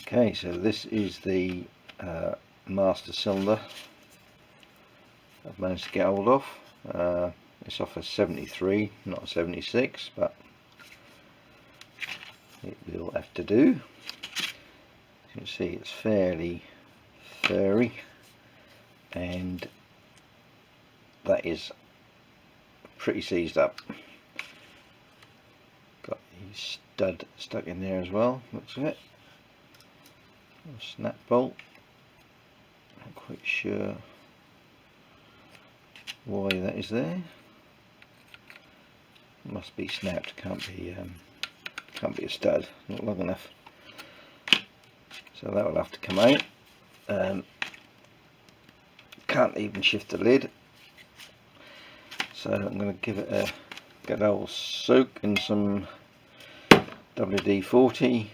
Okay, so this is the master cylinder I've managed to get hold of. It's off a 73, not a 76, but it will have to do. As you can see, it's fairly furry, and that is pretty seized up. Got the stud stuck in there as well, looks of it. A snap bolt. Not quite sure why that is there. Must be snapped. Can't be a stud. Not long enough. So that will have to come out. Can't even shift the lid. So I'm going to give it a good old soak in some WD-40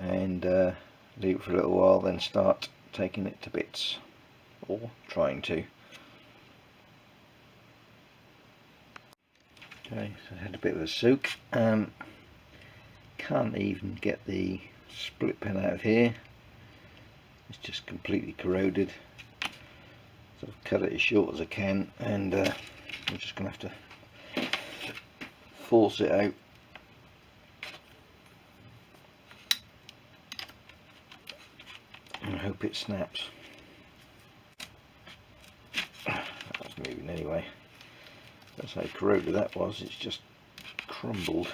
and leave it for a little while, then start taking it to bits, or trying to. Okay, so I had a bit of a soak. Can't even get the split pin out of here. It's just completely corroded. So I've cut it as short as I can, and I'm just going to have to force it out. And I hope it snaps. That's moving anyway. That's how corroded that was. It's just crumbled.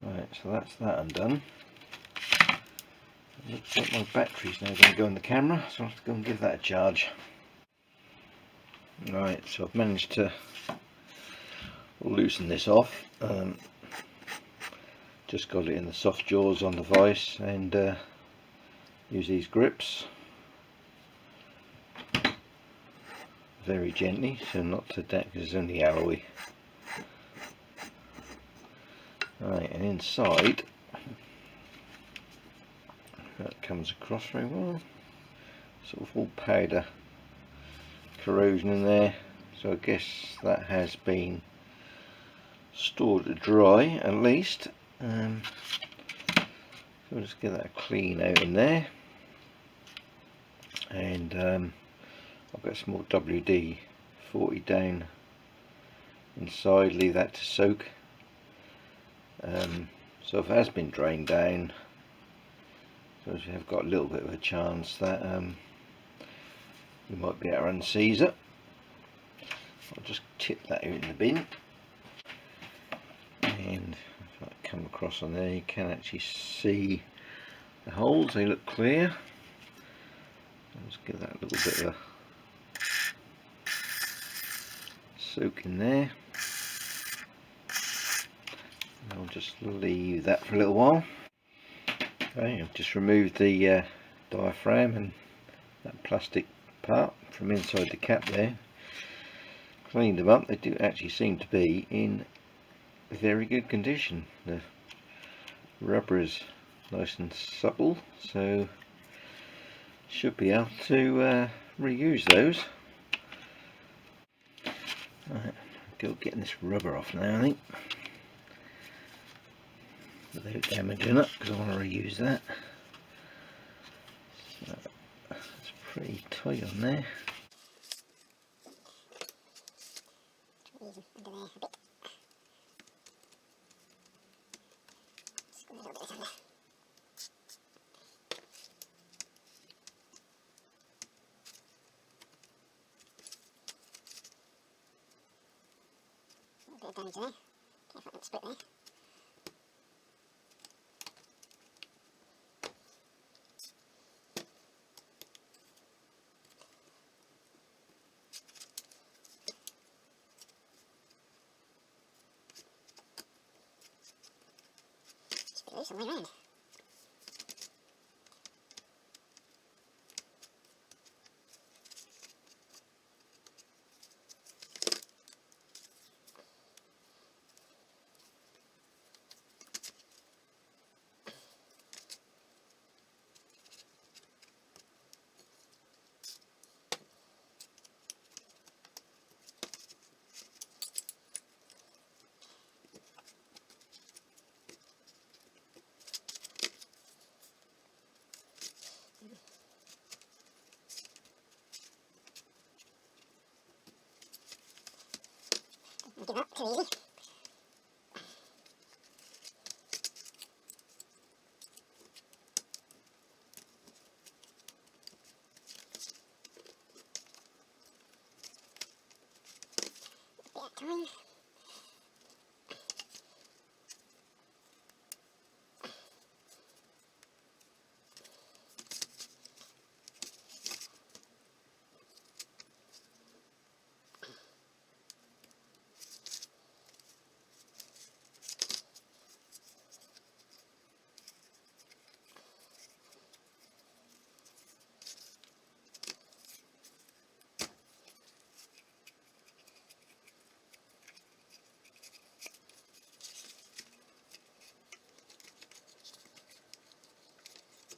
Right, so that's that undone. Looks like my battery's now going to go in the camera, so I'll have to go and give that a charge. Right, so I've managed to loosen this off. Just got it in the soft jaws on the vise, and use these grips very gently, so not to damage, because it's only alloy. Right, and inside that comes across very well. Sort of all powder corrosion in there, so I guess that has been stored dry at least. So we'll just get that clean out in there, and I've got some more WD-40 down inside, leave that to soak. So if it has been drained down, so we have got a little bit of a chance that we might be able to unseize it. I'll just tip that out in the bin, and if I come across on there, you can actually see the holes. They look clear. Let's give that a little bit of a soak in there. And I'll just leave that for a little while. Okay, I've just removed the diaphragm and that plastic part from inside the cap there. Cleaned them up. They do actually seem to be in very good condition. The rubber is nice and supple, so should be able to reuse those. Right, go getting this rubber off now, I think, without damaging it, because I want to reuse that. So it's pretty tight on there. Bit of damage there. Careful not to split there. Just put it loose all the way around. give up too easy. Bit of time.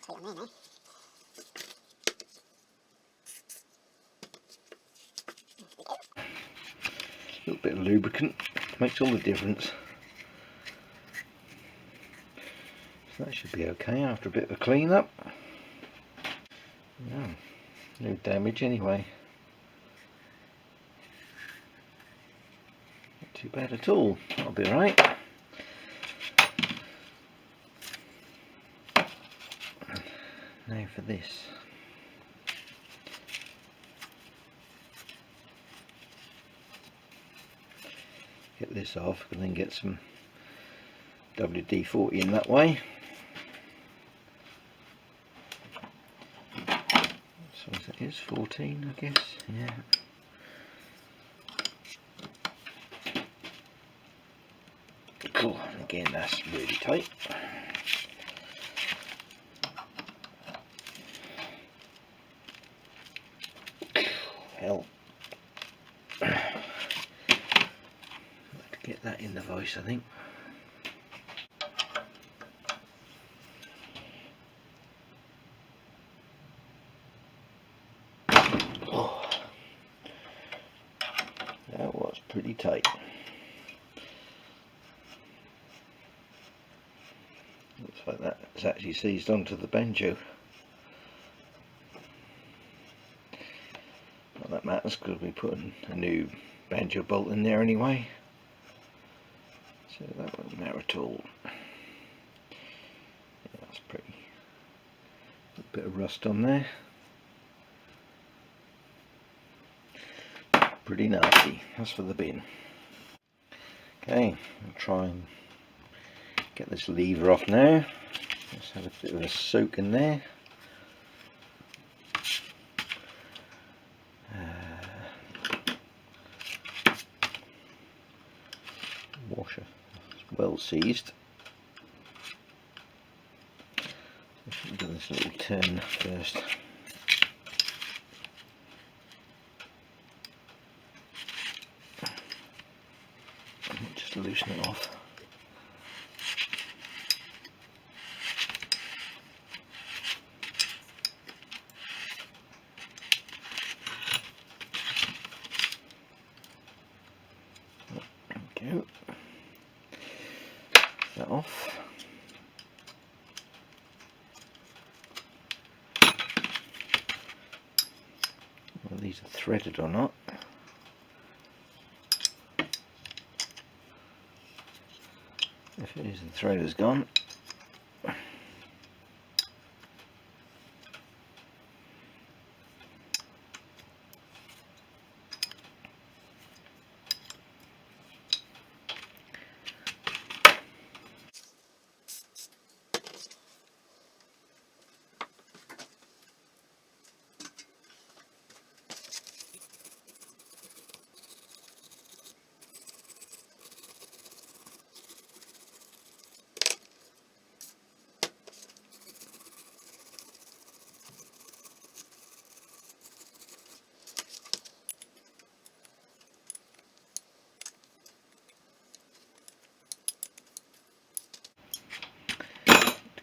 Take them in, eh? A little bit of lubricant makes all the difference. So that should be okay after a bit of a clean up. No, no damage anyway. Not too bad at all. That'll be alright. Now for this. Get this off and then get some WD-40 in that way. So that is 14, I guess. Yeah. Cool. Again, that's really tight. Hell. Get that in the vise, I think. Oh, that was pretty tight. Looks like that's actually seized onto the banjo. Not that matters because we're putting a new banjo bolt in there anyway. So that won't matter at all. Yeah, that's pretty. A bit of rust on there. Pretty nasty. That's for the bin. Okay, I'll try and get this lever off now. Let's have a bit of a soak in there. Washer. Well seized. Let's do this little turn first. Just loosen it off. There we go. That off. Whether these are threaded or not. If it is, the thread is gone.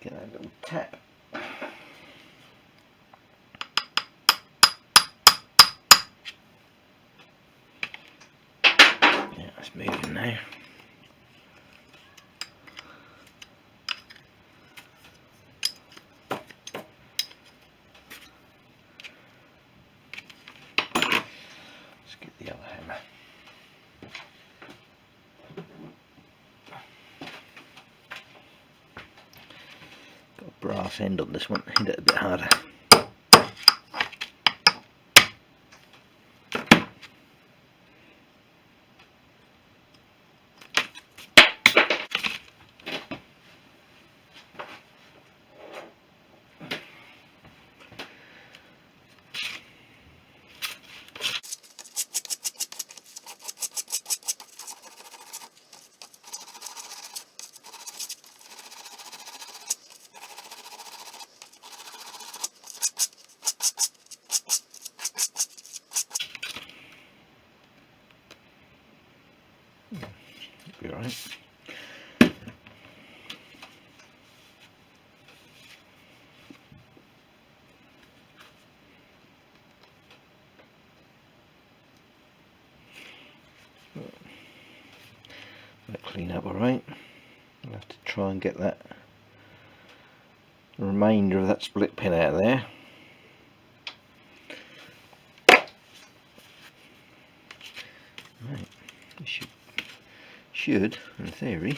Get that little tap. Yeah, it's moving now. Let's get the other hammer. Got a brass end on this one, hit it a bit harder. Be alright. That'll clean up alright. I'll have to try and get that remainder of that split pin out of there. Right, it should, in theory,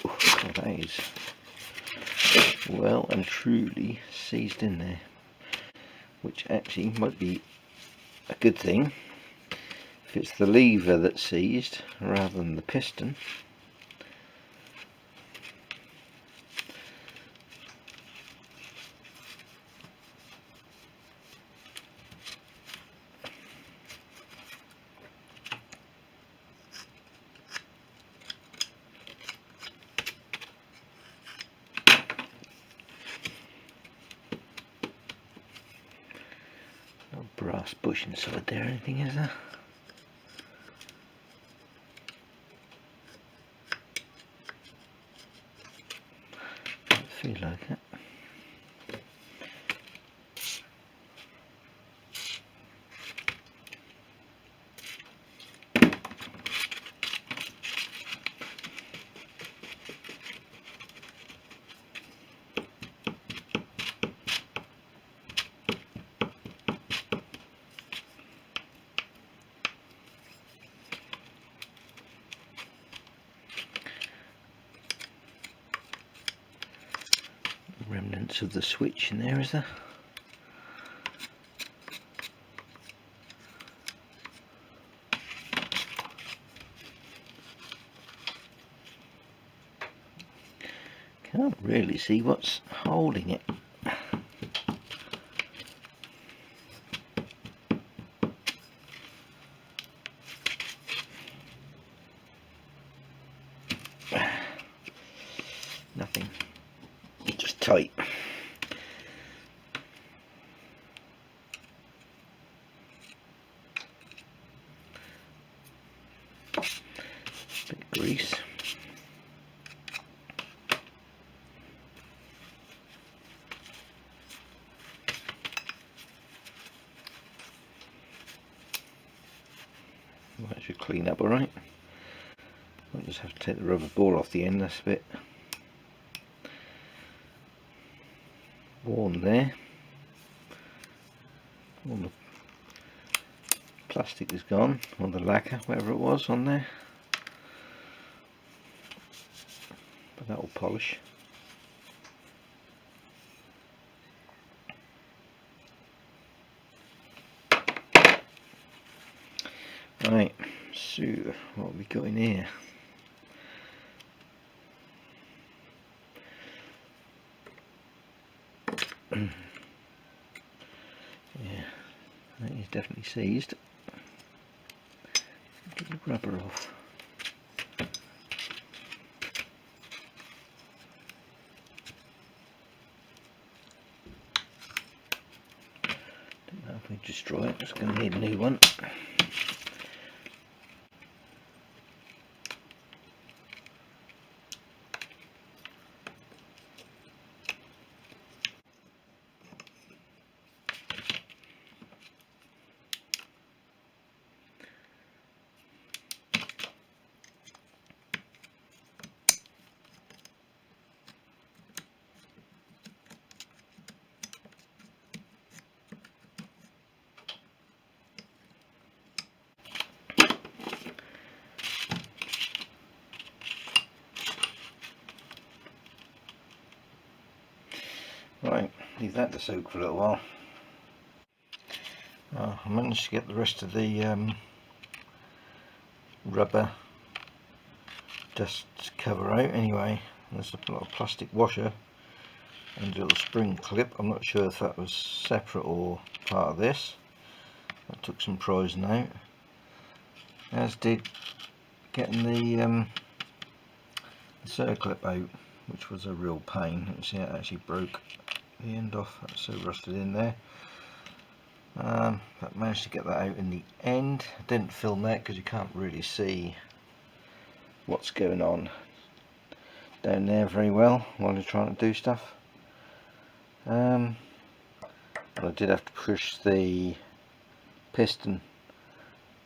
oh, that is well and truly seized in there, which actually might be a good thing if it's the lever that's seized rather than the piston. No brass bush inside there, anything, is there? Doesn't feel like it. Remnants of the switch in there, is there? Can't really see what's holding it. Nothing, just tight. Bit of grease. That should clean up alright. I'll just have to take the rubber ball off the end, that's a bit worn there. All the plastic is gone, or the lacquer, whatever it was on there. But that will polish. Right, so what have we got in here? Yeah, that is definitely seized. Get the rubber off. Don't know if we destroy it, it's going to need a new one. Right, leave that to soak for a little while. I managed to get the rest of the rubber dust cover out anyway. There's a little plastic washer and a little spring clip. I'm not sure if that was separate or part of this. That took some prizing out, as did getting the circlip out, which was a real pain. You can see it actually broke the end off. That's so rusted in there. But managed to get that out in the end. I didn't film that because you can't really see what's going on down there very well while you're trying to do stuff. But I did have to push the piston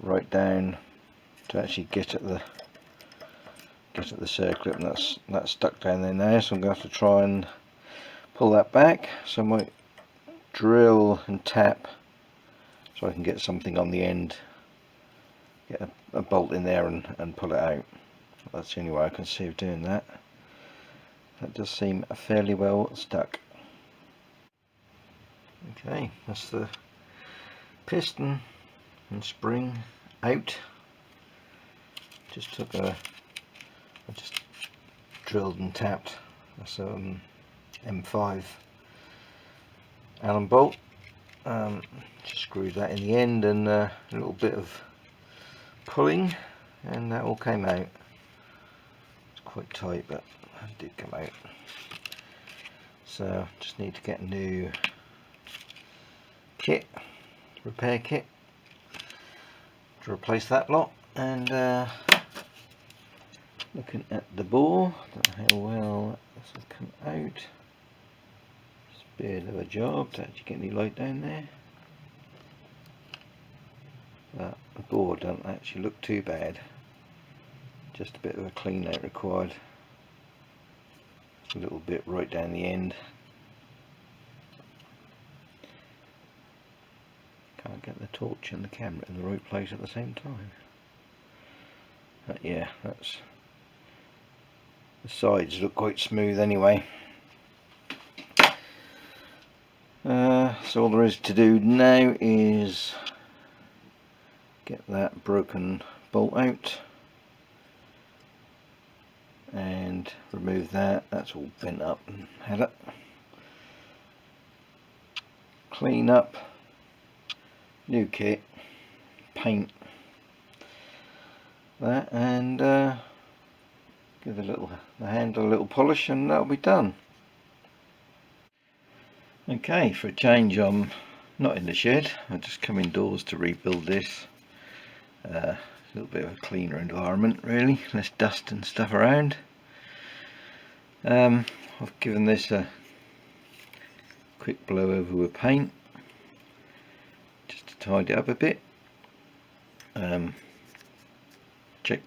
right down to actually get at the circlip, and that's stuck down there now, so I'm going to have to try and pull that back. So I might drill and tap so I can get something on the end, get a bolt in there and pull it out. That's the only way I can see of doing that. That does seem fairly well stuck. Okay, that's the piston and spring out. I just drilled and tapped. That's M5 Allen bolt. Just screwed that in the end, and a little bit of pulling, and that all came out. It's quite tight, but it did come out. So just need to get a new kit, repair kit, to replace that lot. And looking at the bore, don't know how well this will come out. It's a bit of a job to actually get any light down there. But the bore doesn't actually look too bad. Just a bit of a clean out required. It's a little bit right down the end. Can't get the torch and the camera in the right place at the same time. But yeah, that's, the sides look quite smooth anyway. So all there is to do now is get that broken bolt out and remove that. That's all bent up and had it. Clean up, new kit, paint that, and give the handle a little polish, and that'll be done. Okay, for a change I'm not in the shed. I just come indoors to rebuild this. A little bit of a cleaner environment really, less dust and stuff around. I've given this a quick blow over with paint just to tidy it up a bit. Check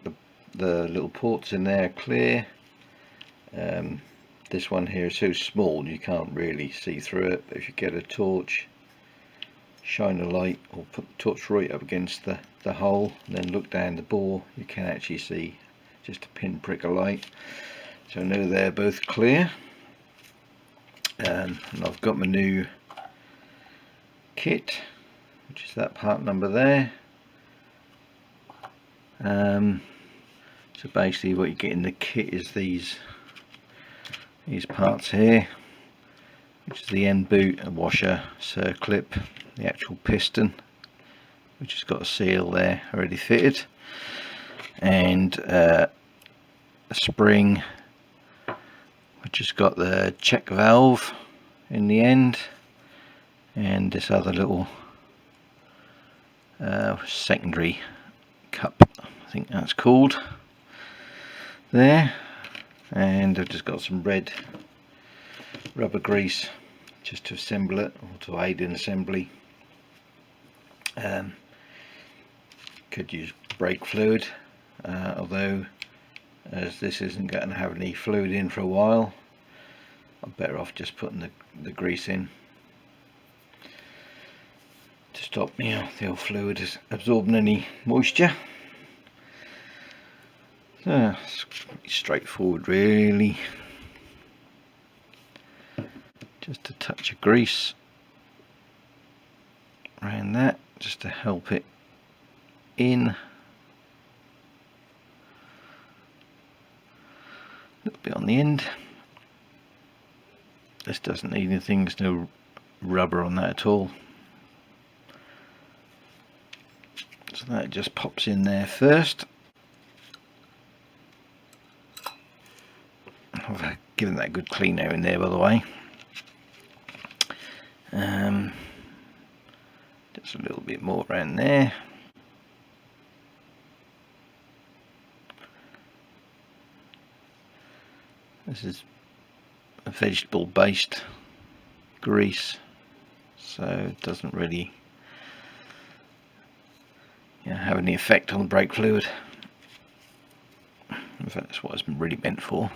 the little ports in there are clear. This one here is so small you can't really see through it, but if you get a torch, shine a light or put the torch right up against the hole and then look down the bore, you can actually see just a pinprick of light. So I know they're both clear. And I've got my new kit, which is that part number there. So basically what you get in the kit is these parts here, which is the end boot, a washer, circlip, the actual piston, which has got a seal there already fitted, and a spring which has got the check valve in the end, and this other little secondary cup, I think that's called, there. And I've just got some red rubber grease just to assemble it, or to aid in assembly. Could use brake fluid, although as this isn't going to have any fluid in for a while, I'm better off just putting the grease in to stop the old fluid absorbing any moisture. So it's pretty straightforward really. just a touch of grease around that, just to help it in. A little bit on the end. This doesn't need anything, there's no rubber on that at all. So that just pops in there first. I've given that a good clean out in there, by the way. Just a little bit more around there. This is a vegetable based grease, so it doesn't really have any effect on the brake fluid. In fact, that's what it's really meant for.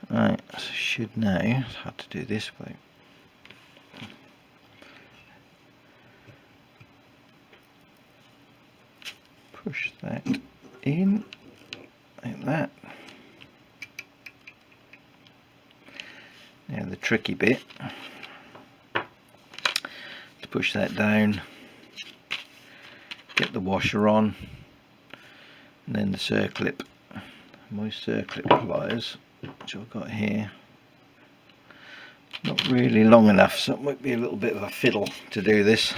Right, so should know how to do this without push that in like that. Now the tricky bit, to push that down, get the washer on, and then the circlip. My circlip pliers, which I've got here, not really long enough, so it might be a little bit of a fiddle to do this.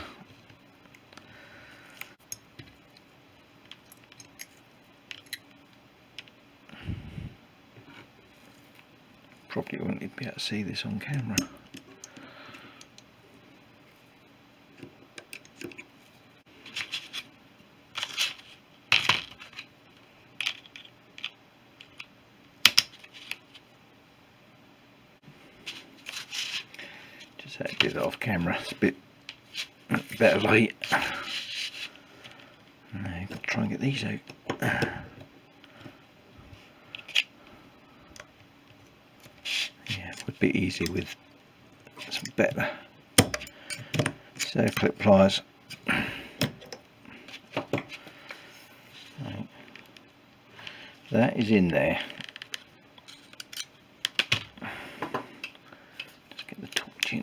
Probably won't be able to see this on camera. Just had to do that off camera, it's a bit better light. Now I've got to try and get these out. Would be easy with some better circlip pliers. Right. That is in there. Just get the torch in.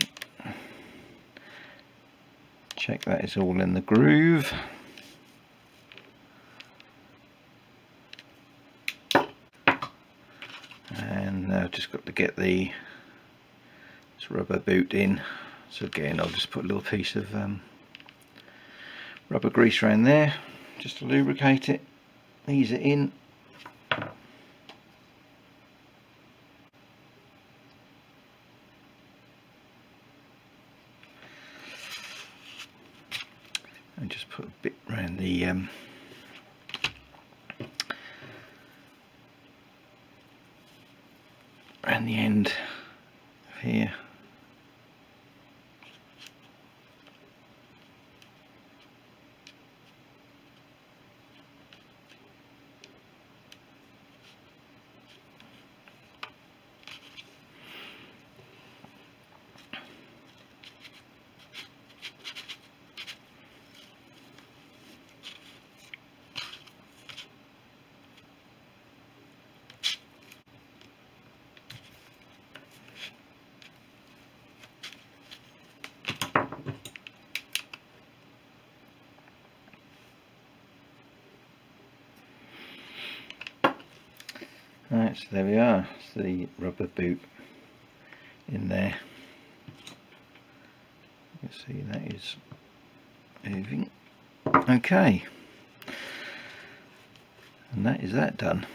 Check that is all in the groove. And now I've just got to get the rubber boot in. So again, I'll just put a little piece of rubber grease around there just to lubricate it, ease it in. And just put a bit around the end of here. Right, so there we are, it's the rubber boot in there. You can see that is moving. Okay, and that is that done.